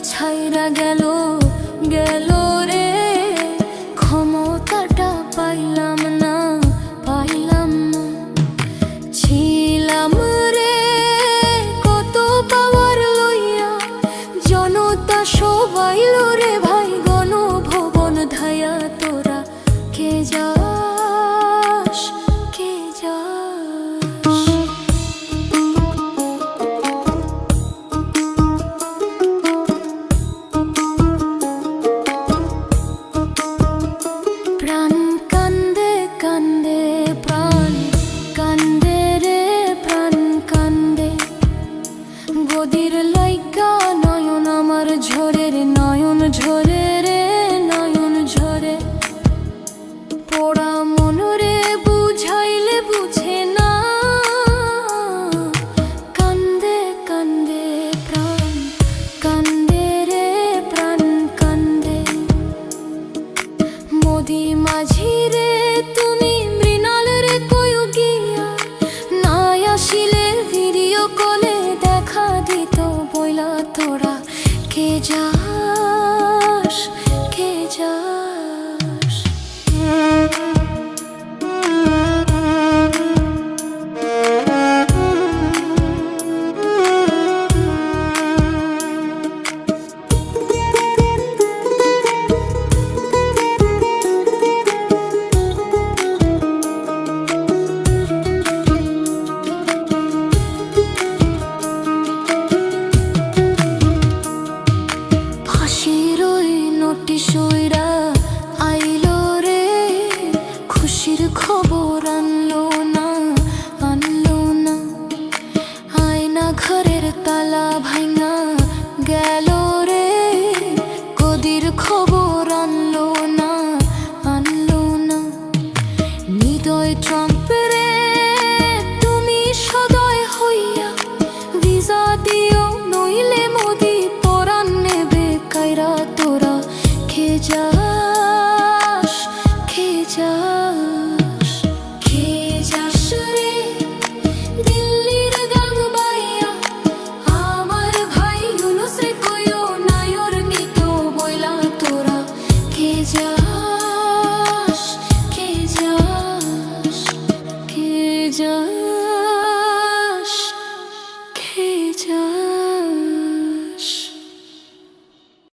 ছাইরা গেল গেল রে, ক্ষমতাটা পাইলাম না পাইলাম না। ছিলাম রে কত পাওয়ার লইয়া, জনতা সবাই রে ভাই গণভবন ধায়া। তোরা কে যাস কে যাস? প্রাণ কান্দে কান্দে প্রাণ কান্দে রে প্রাণ কান্দে, গদির লাইগা নয়ন আমার ঝরে রে নয়ন ঝরে রে নয়ন ঝরে। পোড়া মন রে বুঝাইলে বুঝে না, কান্দে কান্দে প্রাণ কান্দে রে প্রাণ কান্দে। মোদি মাঝি রে তুমি মৃণাল রে কইও গিয়া, নাই আসিলে ভিডিও কলে দেখা দিত বইলা। তোরা কে যাস কে যাস? ফাঁসির ওই নোটিশ উইরা আইলো রে, খুশির খবর আনলো না আনলো না। আয়না ঘরের তালা ভাঙা গেল রে, গদির খবর আনলো না আনলো না। হৃদয় ট্রাম্পের তুমি সদয় হইয়া ভিসা দিও, নইলে মোদি পরাণ নেবে কাইরা। তোরা কে যাস কে যাস? কে যাস রে দিল্লির গান বাইয়া, আমার ভাই ইউনূস রে কইও নায়র নিত বইলা। তোরা কে যাস কে যাস কে যাস কে যাস?